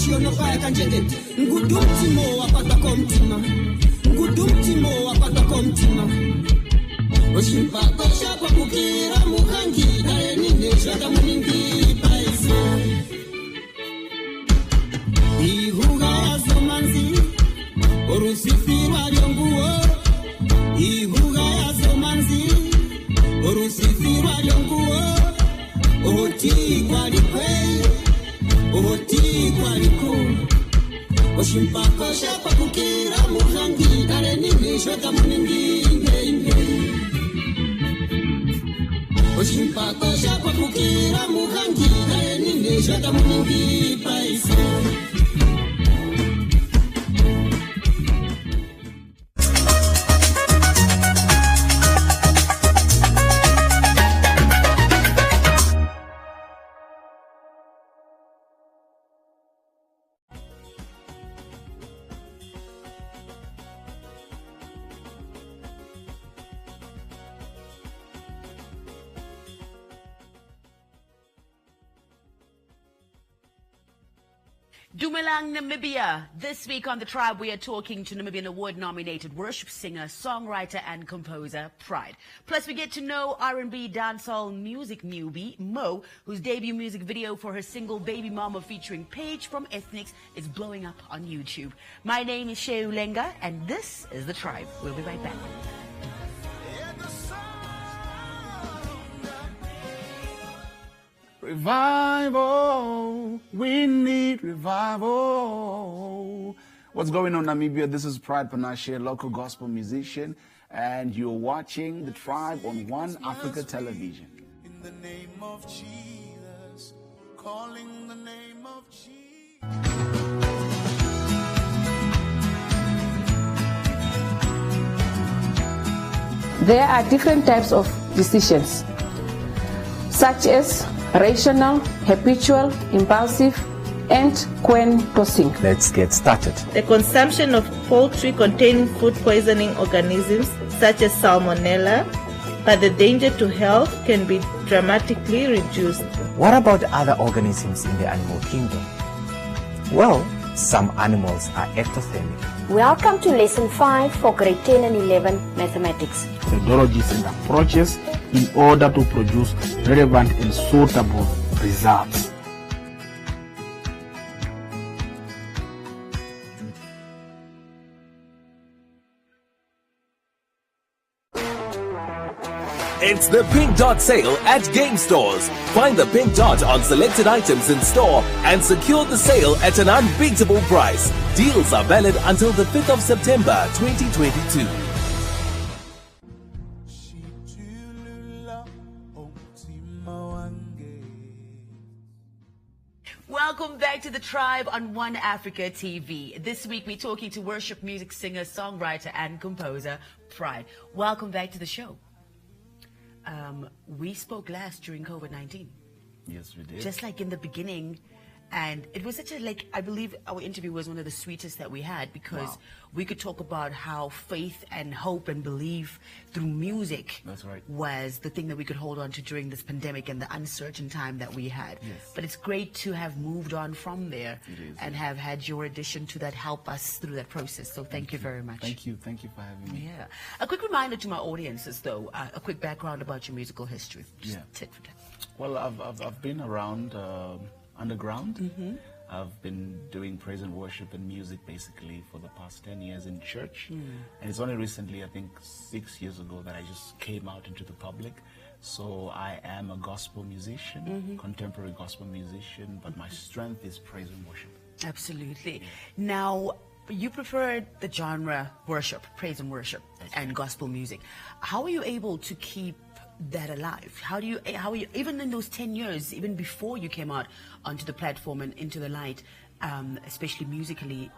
shiono paya kanjete ngudumtimo wapata komtima ngudumtimo wapata komtima Oshimpakosha kwa kukira mukangi Dare nine shaka muningi paisa Ihuga ya zomanzi Orusifirwa lyonguo Ihuga ya zomanzi Orusifirwa lyonguo Ohoti kwa likwe Ohoti kwa liko Oshimpakosha kwa kukira mukangi Dare nine shaka muningi Oshimpakosha kwa kukira mukangi Dare nine shaka muningi paisa Dumelang, Namibia. This week on The Tribe, we are talking to Namibian award-nominated worship singer, songwriter, and composer, Pride. Plus, we get to know R&B dancehall music newbie, Mo, whose debut music video for her single Baby Mama featuring Paige from Ethnics is blowing up on YouTube. My name is Sheu Lenga, and this is The Tribe. We'll be right back. Revival, we need revival. What's going on, Namibia? This is Pride Panashe, local gospel musician, and you're watching The Tribe on One Africa Television. In the name of Jesus, calling the name of Jesus. There are different types of decisions, such as rational, habitual, impulsive, and coin tossing. Let's get started. The consumption of poultry containing food poisoning organisms such as salmonella, but the danger to health can be dramatically reduced. What about other organisms in the animal kingdom? Well, some animals are ectothermic. Welcome to Lesson 5 for Grade 10 and 11 Mathematics. Methodologies and approaches in order to produce relevant and suitable results. It's the Pink Dot sale at game stores. Find the Pink Dot on selected items in store and secure the sale at an unbeatable price. Deals are valid until the 5th of September 2022. Welcome back to The Tribe on One Africa TV. This week we're talking to worship music singer, songwriter, and composer, Pride. Welcome back to the show. We spoke last during COVID-19. Yes, we did. Just like in the beginning. And it was such a, I believe our interview was one of the sweetest that we had because we could talk about how faith and hope and belief through music was the thing that we could hold on to during this pandemic and the uncertain time that we had. Yes. But it's great to have moved on from there and have had your addition to that help us through that process. So thank you very much. Thank you for having me. Yeah. A quick reminder to my audiences though, a quick background about your musical history. Just tit for tat. Well, I've been around underground. I've been doing praise and worship and music basically for the past 10 years in church. And it's only recently, I think 6 years ago, that I just came out into the public. So I am a gospel musician, contemporary gospel musician, but my strength is praise and worship. Absolutely. Now, you prefer the genre worship, praise and worship, and gospel music. How are you able to keep that alive? How are you, even in those 10 years, even before you came out onto the platform and into the light, especially musically,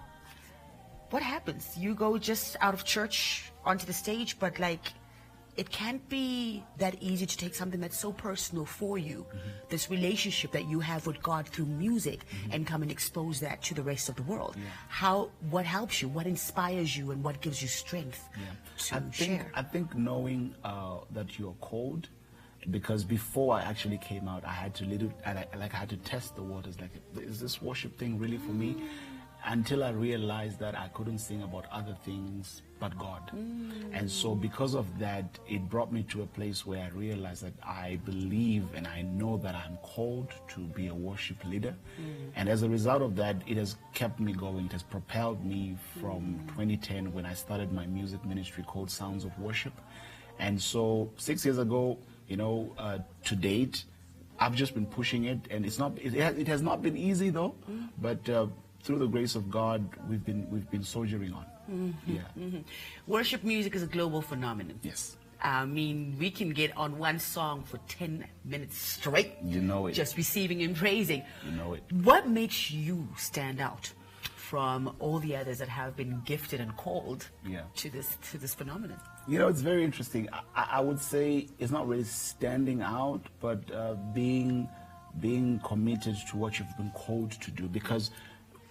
what happens? You go just out of church onto the stage, but it can't be that easy to take something that's so personal for you, this relationship that you have with God through music, and come and expose that to the rest of the world. What helps you? What inspires you? And what gives you strength to share? I think knowing that you're called, because before I actually came out, I had to I had to test the waters. Like, is this worship thing really for me? Until I realized that I couldn't sing about other things but God. And so because of that, it brought me to a place where I realized that I believe and I know that I'm called to be a worship leader. And as a result of that, it has kept me going. It has propelled me from 2010 when I started my music ministry called Sounds of Worship. And so 6 years ago, to date, I've just been pushing it, and it has not been easy though, but through the grace of God, we've been soldiering on. Worship music is a global phenomenon. Yes. I mean, we can get on one song for 10 minutes straight. You know it. Just receiving and praising. You know it. What makes you stand out from all the others that have been gifted and called to this phenomenon? It's very interesting. I would say it's not really standing out, but being committed to what you've been called to do, because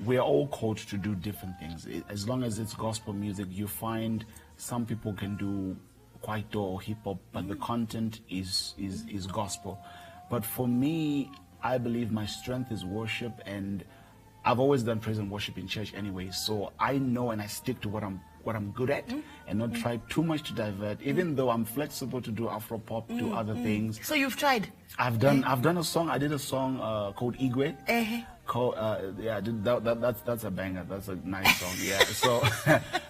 we're all called to do different things. As long as it's gospel music, you find some people can do kwaito or hip hop, but the content is gospel. But for me, I believe my strength is worship, and I've always done praise and worship in church anyway. So I know, and I stick to what I'm good at, and not try too much to divert. Even though I'm flexible to do Afro pop, do other things. So you've tried. I've done a song. I did a song called Igwe. That's a banger. That's a nice song. Yeah. So,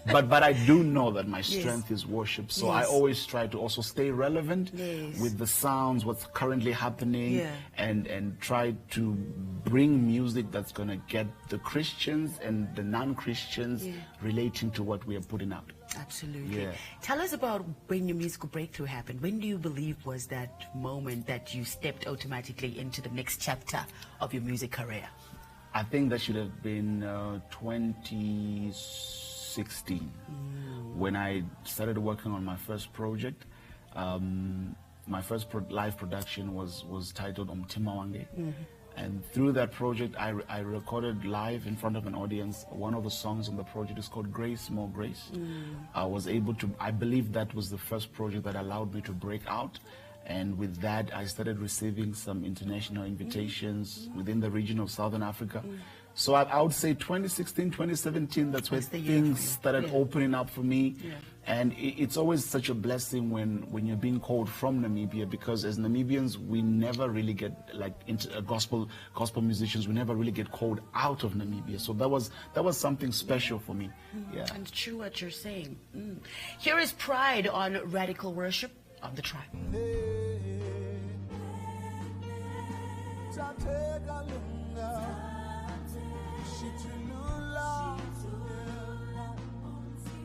but I do know that my strength is worship. So I always try to also stay relevant with the sounds, what's currently happening, and try to bring music that's gonna get the Christians and the non-Christians relating to what we are putting out. Absolutely. Yeah. Tell us about when your musical breakthrough happened. When do you believe was that moment that you stepped automatically into the next chapter of your music career? I think that should have been 2016 when I started working on my first project. My first live production was titled Umtima Wange. And through that project, I recorded live in front of an audience. One of the songs on the project is called Grace, More Grace. I believe that was the first project that allowed me to break out. And with that, I started receiving some international invitations within the region of Southern Africa. So I would say 2016, 2017, that's where things started opening up for me. And it's always such a blessing when you're being called from Namibia, because as Namibians, we never really get, like, into gospel musicians, we never really get called out of Namibia. So that was something special for me. Yeah. And true what you're saying. Here is Pride on Radical Worship of the Tribe.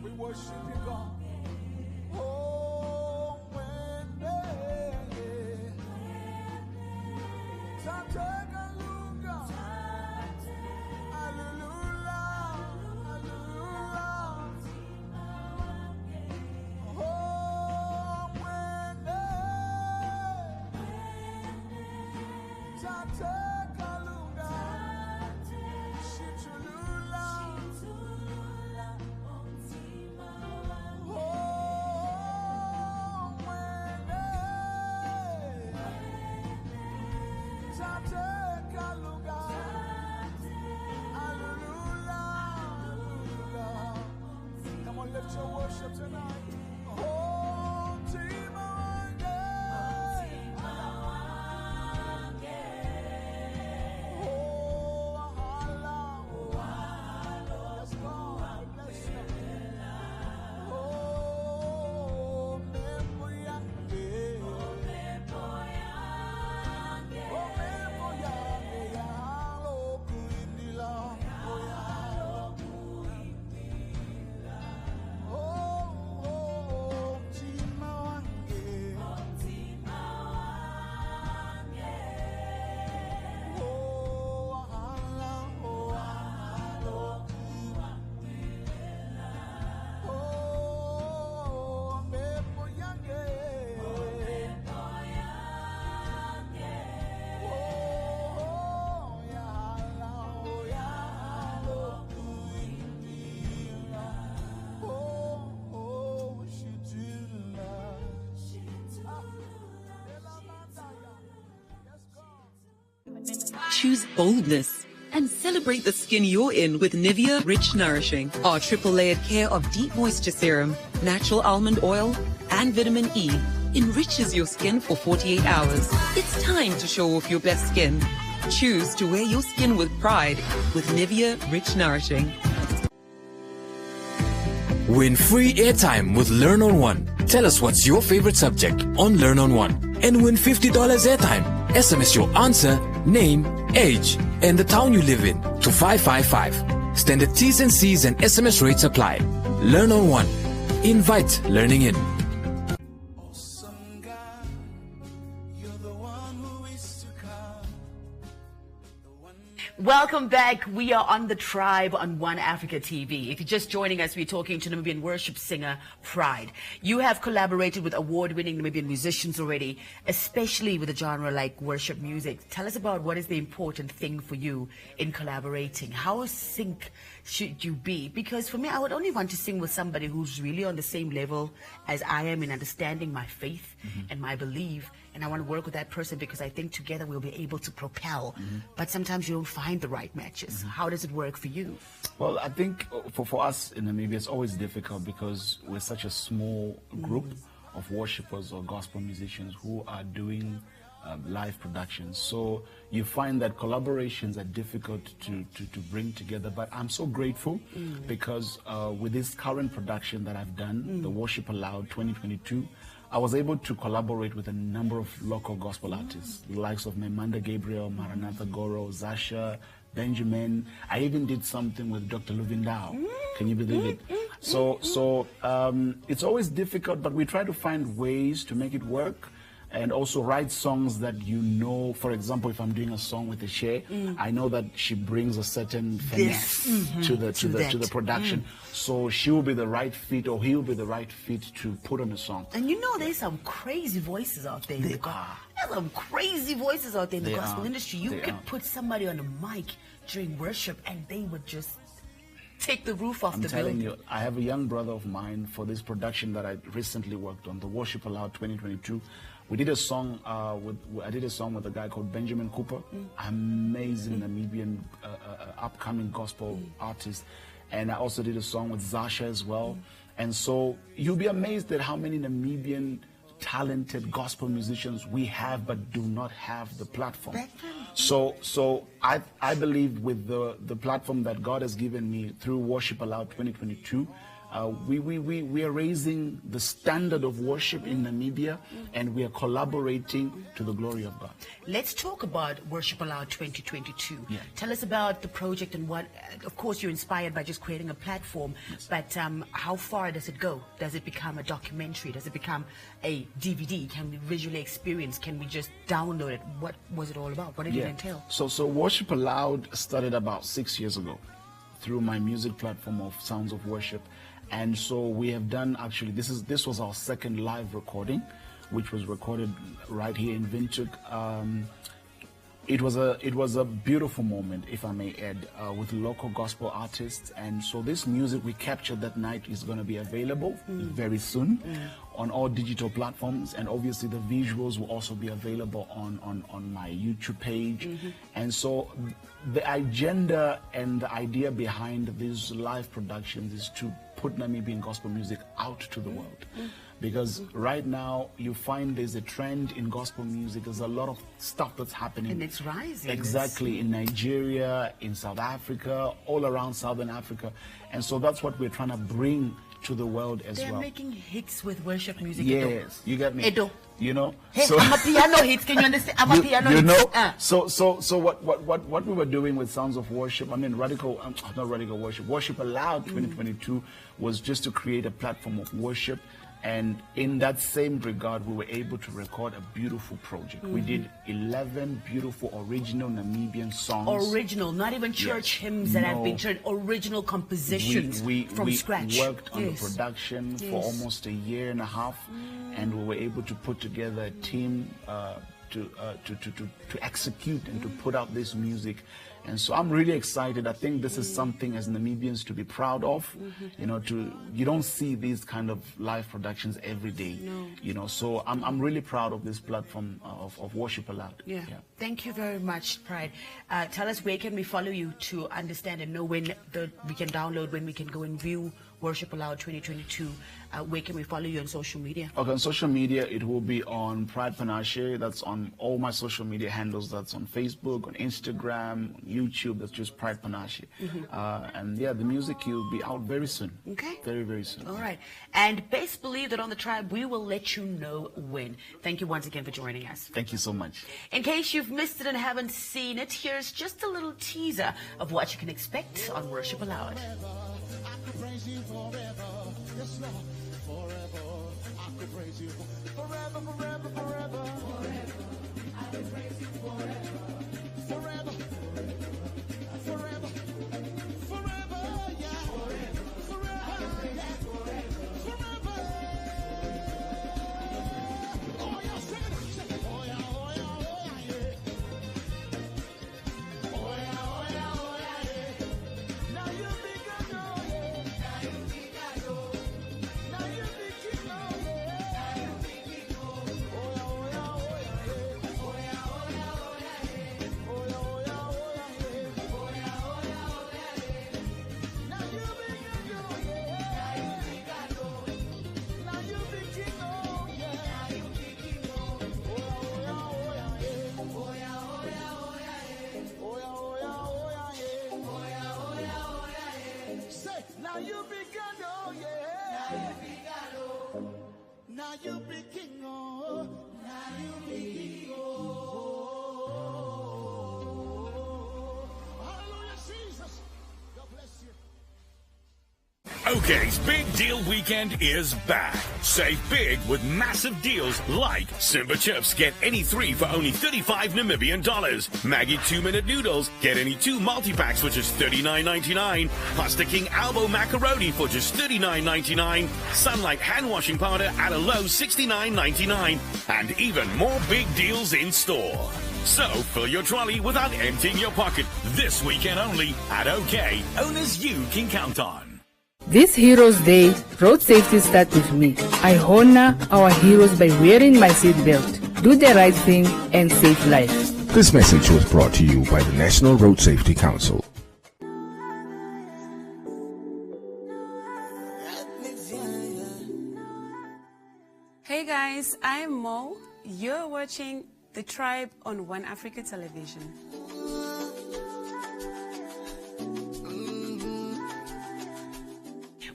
We worship you, God. Oh, when lift your worship tonight. Oh, Timawange. Oh, Ahala. Oh, yes, God, bless you. Oh, Memboyange. Oh, Memboyange. Oh, Memboyange. Yalo kuindila. Oh, yalo kuindila. Oh, oh, choose boldness and celebrate the skin you're in with Nivea Rich Nourishing. Our triple layered care of deep moisture serum, natural almond oil, and vitamin E enriches your skin for 48 hours. It's time to show off your best skin. Choose to wear your skin with pride with Nivea Rich Nourishing. Win free airtime with Learn on One. Tell us what's your favorite subject on Learn on One and win $50 airtime. SMS your answer, name, age, and the town you live in to 555. Standard T's and C's and SMS rates apply. Learn on One. Invite learning in. Welcome back. We are on The Tribe on One Africa TV. If you're just joining us, we're talking to Namibian worship singer Pride. You have collaborated with award-winning Namibian musicians already, especially with a genre like worship music. Tell us about what is the important thing for you in collaborating. How sync should you be? Because for me, I would only want to sing with somebody who's really on the same level as I am in understanding my faith and my belief. And I want to work with that person because I think together we'll be able to propel. But sometimes you don't find the right matches. How does it work for you? Well, I think for us in Namibia, it's always difficult because we're such a small group of worshippers or gospel musicians who are doing live productions. So you find that collaborations are difficult to bring together. But I'm so grateful because with this current production that I've done, the Worship Aloud 2022, I was able to collaborate with a number of local gospel artists, the likes of Memanda Gabriel, Maranatha Goro, Zasha, Benjamin. I even did something with Dr. Luvindao. Can you believe it? So it's always difficult, but we try to find ways to make it work. And also write songs that you know. For example, if I'm doing a song with Ashe, I know that she brings a certain finesse to the production. So she will be the right fit, or he will be the right fit to put on a song. And you know, there's some crazy voices out there. There's some crazy voices out there in the gospel industry. You could put somebody on a mic during worship, and they would just take the roof off the building. I'm telling you, I have a young brother of mine for this production that I recently worked on, the Worship Aloud 2022. We did a song I did a song with a guy called Benjamin Cooper, amazing Namibian upcoming gospel artist, and I also did a song with Zasha as well. And so you'll be amazed at how many Namibian talented gospel musicians we have, but do not have the platform. So I believe with the platform that God has given me through Worship Aloud 2022. We are raising the standard of worship in Namibia, and we are collaborating to the glory of God. Let's talk about Worship Aloud 2022. Tell us about the project and what, of course, you're inspired by just creating a platform, but how far does it go? Does it become a documentary? Does it become a DVD? Can we visually experience? Can we just download it? What was it all about? What did it entail? So Worship Aloud started about 6 years ago through my music platform of Sounds of Worship. And so we have done, actually, this was our second live recording, which was recorded right here in Windhoek. It was a beautiful moment, if I may add, with local gospel artists. And so this music we captured that night is going to be available very soon on all digital platforms, and obviously the visuals will also be available on my YouTube page. And so the agenda and the idea behind these live productions is to put Namibian gospel music out to the world. Because right now you find there's a trend in gospel music. There's a lot of stuff that's happening. And it's rising. Exactly, in Nigeria, in South Africa, all around Southern Africa. And so that's what we're trying to bring to the world as well. They're making hits with worship music. Yes, you get me. Edo. You know, hey, so I'm a piano hit. Can you understand? I'm a piano hit. You know, so what we were doing with Sounds of Worship, I mean, not radical worship. Worship Aloud 2022 was just to create a platform of worship. And in that same regard, we were able to record a beautiful project. We did 11 beautiful original Namibian songs. Original, not even church hymns that have been turned. Original compositions from scratch. We worked on the production for almost a year and a half, and we were able to put together a team to execute and to put out this music. And so I'm really excited. I think this is something as Namibians to be proud of. You know, you don't see these kind of live productions every day. No. You know, so I'm really proud of this platform of Worship Aloud. Yeah. Thank you very much, Pride. Tell us, where can we follow you to understand and know when we can download, when we can go and view Worship Aloud 2022? Where can we follow you on social media? Okay, on social media, it will be on Pride Panache. That's on all my social media handles. That's on Facebook, on Instagram, on YouTube. That's just Pride Panache. And yeah, the music will be out very soon. Okay. Very, very soon. All right. And best believe that on the Tribe, we will let you know when. Thank you once again for joining us. Thank you so much. In case you've missed it and haven't seen it, here's just a little teaser of what you can expect on Worship Aloud. Praise you forever. Yes, Lord. Forever. I could praise you forever, forever, forever. Forever. I could praise you forever. Forever. Forever. Forever. Yeah. Forever. Forever. Yeah. Forever. Oh, yeah. Sing it. Oh, yeah. Oh, yeah. Oh, yeah. Yeah. Oh, yeah. Oh, yeah. Oh, yeah. Yeah. Now you be good. Oh, yeah. Now you be God, oh yeah. Now you be God, oh. Now you be King, oh. Now you be King, oh. Hallelujah, Jesus. God bless you. OK's Big Deal Weekend is back. Save big with massive deals like Simba Chips, get any 3 for only 35 Namibian dollars. Maggie 2-minute noodles, get any 2 multi-packs for just $39.99. Pasta King Albo macaroni for just $39.99. Sunlight hand washing powder at a low $69.99. And even more big deals in store. So fill your trolley without emptying your pocket. This weekend only at OK. Owners you can count on. This Heroes Day, road safety starts with me. I honor our heroes by wearing my seatbelt, do the right thing, and save lives. This message was brought to you by the National Road Safety Council. Hey guys, I'm Mo. You're watching The Tribe on One Africa Television.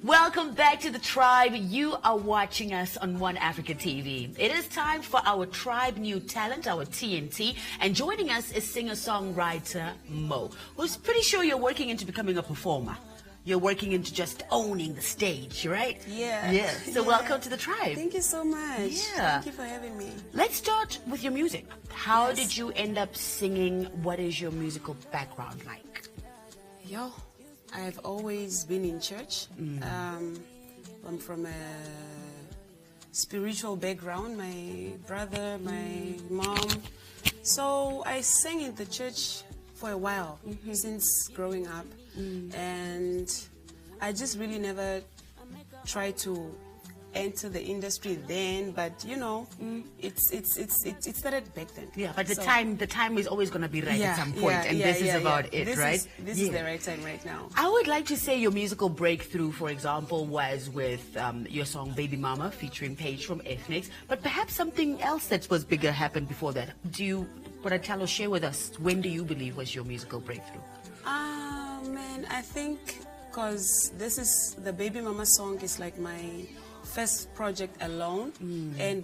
Welcome back to The Tribe. You are watching us on One Africa TV. It is time for our Tribe New Talent, our TNT. And joining us is singer-songwriter Mo, who's pretty sure you're working into becoming a performer. You're working into just owning the stage, right? Yeah. Yeah. So welcome to The Tribe. Thank you so much. Yeah. Thank you for having me. Let's start with your music. How did you end up singing? What is your musical background like? Yo, I've always been in church. I'm from a spiritual background. My brother, my mom. So I sang in the church for a while, since growing up. And I just really never tried to enter the industry then, but you know, it started back then. Yeah, but the time is always going to be right at some point, and this is about it, right? This is the right time right now. I would like to say your musical breakthrough, for example, was with your song Baby Mama featuring Paige from Ethnics, but perhaps something else that was bigger happened before that. Tell or share with us, when do you believe was your musical breakthrough? Man, I think because this is the Baby Mama song is like my first project alone,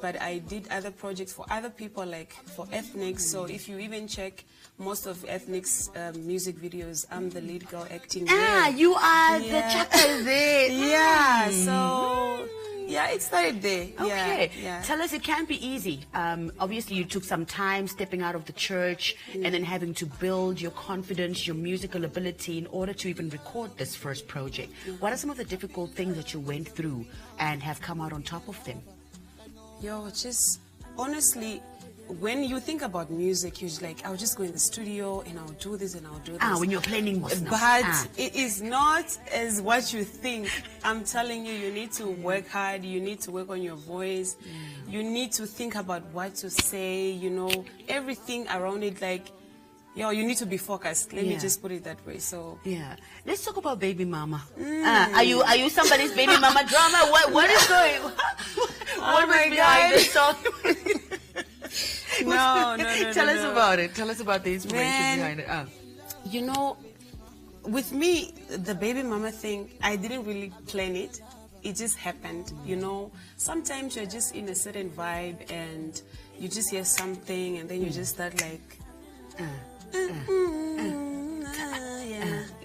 but I did other projects for other people, like for Ethnics. So if you even check most of Ethnics music videos, I'm the lead girl acting there. You are the chapter there. Yeah, so yeah, it started there. Okay. Yeah. Tell us, it can't be easy. Obviously, you took some time stepping out of the church and then having to build your confidence, your musical ability in order to even record this first project. What are some of the difficult things that you went through and have come out on top of them? Just honestly, when you think about music, you're like, I'll just go in the studio and I'll do this and I'll do this. When you're planning most now. But it is not as what you think. I'm telling you, you need to work hard. You need to work on your voice. You need to think about what to say, you know, everything around it. Like, you need to be focused. Let me just put it that way. So let's talk about baby mama. Are you somebody's baby mama drama? What is going? What was behind this song? No. Tell us about it. Tell us about the inspiration behind it. You know, with me, the baby mama thing, I didn't really plan it. It just happened, you know. Sometimes you're just in a certain vibe and you just hear something and then you just start like,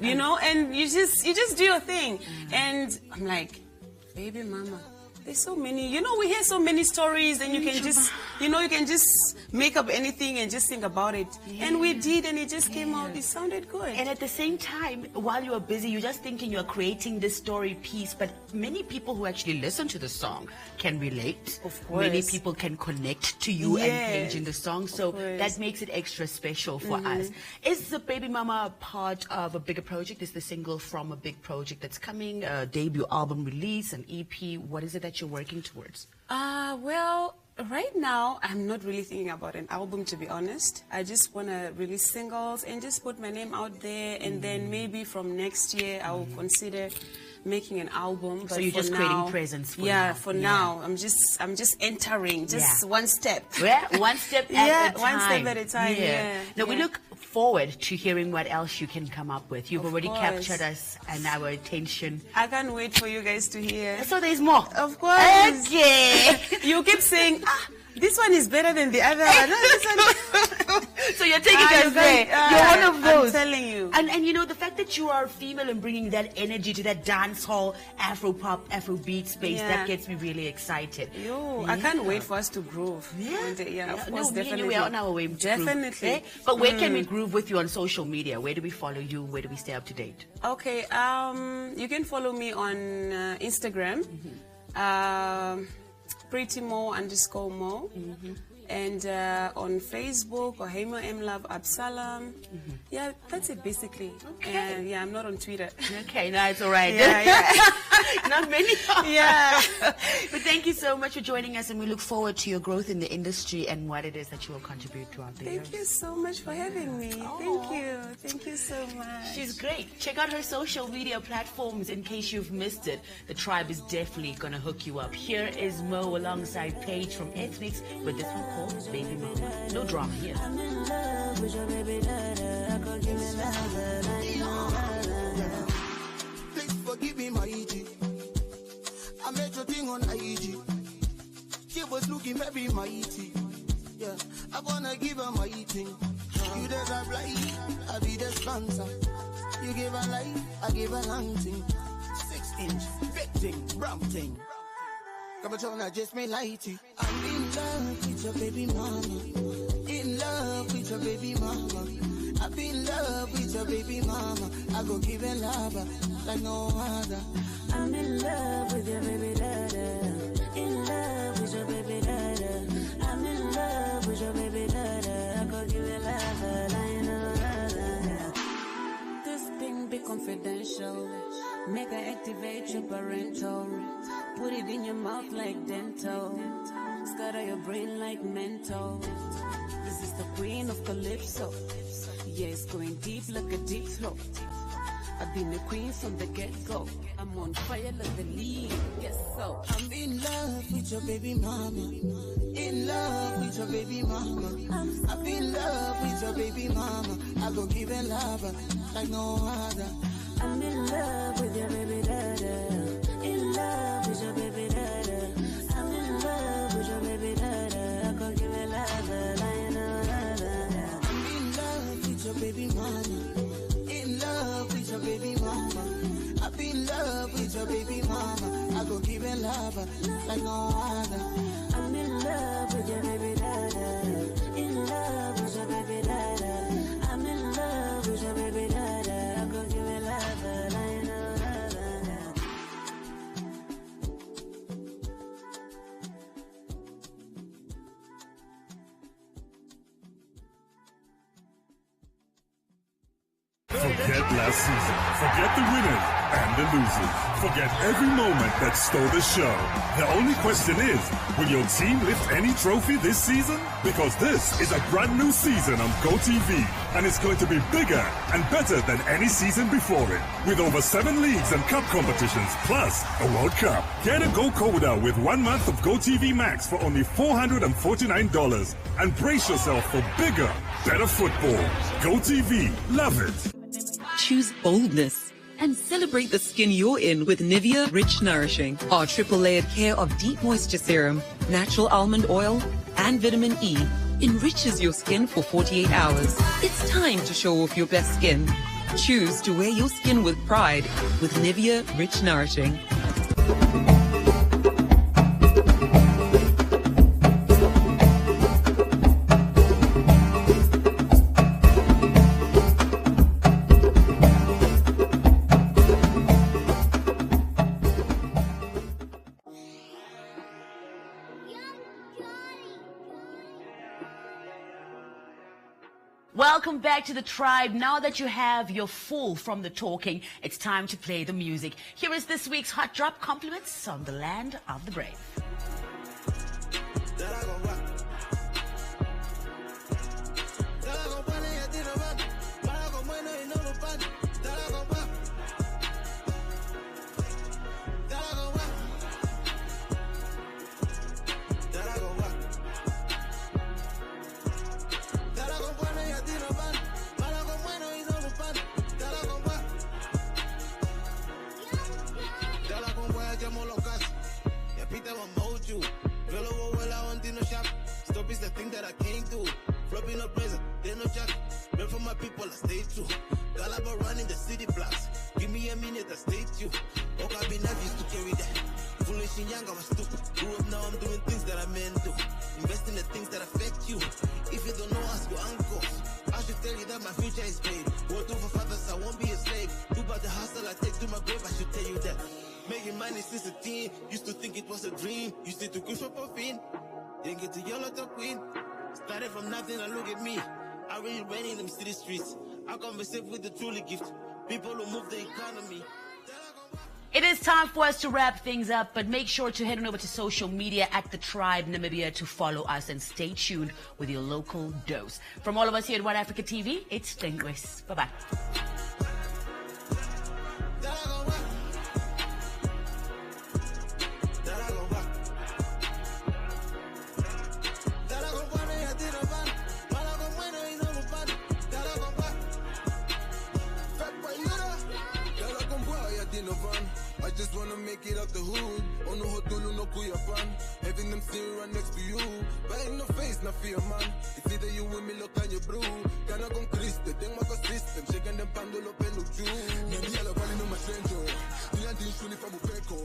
you know, and you just do your thing. And I'm like, baby mama. There's so many, you know, we hear so many stories and you can just, you know, you can just make up anything and just think about it. And we did, and it just came out, it sounded good. And at the same time, while you are busy, you're just thinking you're creating this story piece, but many people who actually listen to the song can relate. Of course. Many people can connect to you and Paige in the song, so that makes it extra special for us. Is the Baby Mama part of a bigger project? Is the single from a big project that's coming, a debut album release, an EP? What is it that you're working towards? Well, right now, I'm not really thinking about an album, to be honest. I just want to release singles and just put my name out there, and then maybe from next year, I will consider making an album. But so you're just creating presence for now. For now. I'm just entering, just one step. One step at a time. One step at a time, Now, we look forward to hearing what else you can come up with. You've already captured us and our attention. I can't wait for you guys to hear. So there's more. Of course. Okay. You keep saying, this one is better than the other one. No, this one. So you're taking us there. You're one of those. I'm telling you. And you know, the fact that you are female and bringing that energy to that dance hall, Afro pop, Afro beat space, that gets me really excited. I can't wait for us to groove. Of course, definitely. We are on our way to definitely. Groove, But where can we groove with you on social media? Where do we follow you? Where do we stay up to date? Okay, you can follow me on Instagram. prettymo_mo, and on Facebook or Hemo M Love Absalam. Yeah, that's it basically. Okay. I'm not on Twitter. Okay, no, it's all right. Not many. But thank you so much for joining us, and we look forward to your growth in the industry and what it is that you will contribute throughout the years. Thank you so much for having me. Thank you so much. She's great. Check out her social media platforms in case you've missed it. The tribe is definitely going to hook you up. Here is Mo alongside Paige from Ethnics with this one called Baby Mama. No drama here. I'm in love with your baby daddy. I could give it love. Please forgive me, my IG. I made your thing on IG. She was looking very mighty. Yeah, I wanna give her my thing. You deserve life, I be the sponsor. You give her life, I give her long thing. 6-inch, big thing, brown thing. Come on, Jonah, just me lighty. I'm in love with your baby mama. In love with your baby mama. I'm in love with your baby mama. I go give her love like no other. I'm in love with your baby daddy. In love with your baby daddy. I'm in love with your baby daddy. I go give her love like no other. This thing be confidential. Make her activate your parental. Put it in your mouth like dental. Scatter your brain like mental. This is the queen of Calypso. Yeah, it's going deep like a deep throat. I've been a queen from the get-go. I'm on fire like the lead. Guess so. I'm in love with your baby mama. In love with your baby mama. I'm in love with your baby mama. I go give her love like no other. I'm in love with your baby daddy. In love with your baby daddy. I'm in love with your baby daddy. I go give her love like no other. I'm in love with your baby mama. In love with your baby mama. I'm in love with your baby mama. I go give her love like no other. I'm in love with your baby daddy. In love with your baby daddy. I'm in love with your baby daddy. I go give her love like no other. entire season. Forget the winners and the losers. Forget every moment that stole the show. The only question is, will your team lift any trophy this season? Because this is a brand new season on GoTV, and it's going to be bigger and better than any season before it. With over 7 leagues and cup competitions, plus a World Cup. Get a Go Coder with 1 month of GoTV Max for only $449 and brace yourself for bigger, better football. GoTV, love it. Choose boldness and celebrate the skin you're in with Nivea Rich Nourishing. Our triple layered care of deep moisture serum, natural almond oil, and vitamin E enriches your skin for 48 hours. It's time to show off your best skin. Choose to wear your skin with pride with Nivea Rich Nourishing. Welcome back to the tribe. Now that you have your full from the talking, it's time to play the music. Here is this week's Hot Drop Compliments on the Land of the Brave. Stop is the thing that I can't do. Flopping up present, they no jack. But for my people, I stay true. Galaba running the city blocks. Give me a minute, I stay true. Oh, I've been used to carry that. Foolish and young, I was stupid. Grew up now, I'm doing things that I meant to. Invest in the things that affect you. If you don't know, ask your uncles. I should tell you that my future is paid. What do for fathers, I won't be a slave. Do about the hustle I take to my grave, I should tell you that. Making money since a teen. Used to think it was a dream. Used to push up a fin. Didn't get to yellow to queen. Started from nothing and look at me. I really ran in them city streets. I conversate with the truly gift. People who move the economy. It is time for us to wrap things up, but make sure to head on over to social media at The Tribe Namibia to follow us and stay tuned with your local dose. From all of us here at One Africa TV, it's Stenquist. Bye-bye. I just wanna make it out the hood. On the hotel, no kuyapan. Having them sitting right next to you. But ain't no face, no fear, man. It's either you with me, look on your blue. Gana con Christe, tengo a system. Shaking them pandolo pelo ju. Maybe I'll have no my stranger. You are the shuni from Upeko.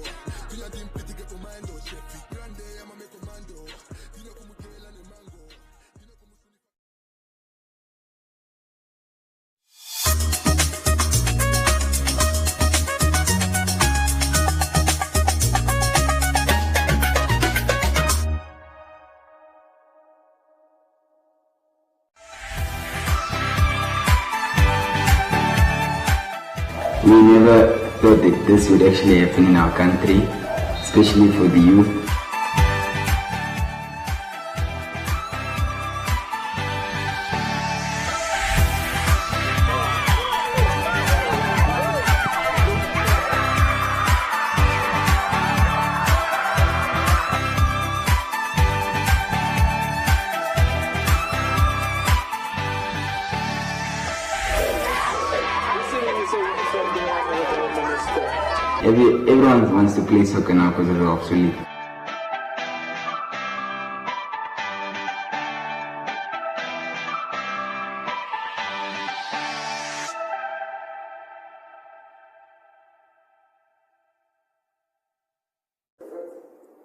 You are the pretty get commando. Chef, grande, I'm a commando. You know como que la ne mango. We never thought that this would actually happen in our country, especially for the youth. Everyone wants to play soccer now because it's obsolete.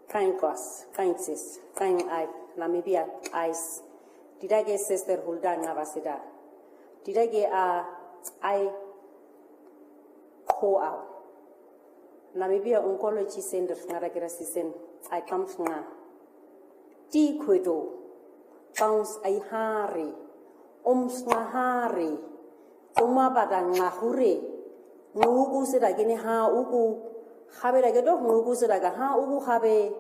Fine Kos, fine sis, fine Namibia ice. Did I get sister Hulda Navasida? Did I get I ho out? Namibia oncology center ngaragira sisen I come from Ti kwedo bounce I hari hari Uma badang mahure. Ngugu sida gini ha ugu habe lagi doh ngugu sida ga ha ugu habe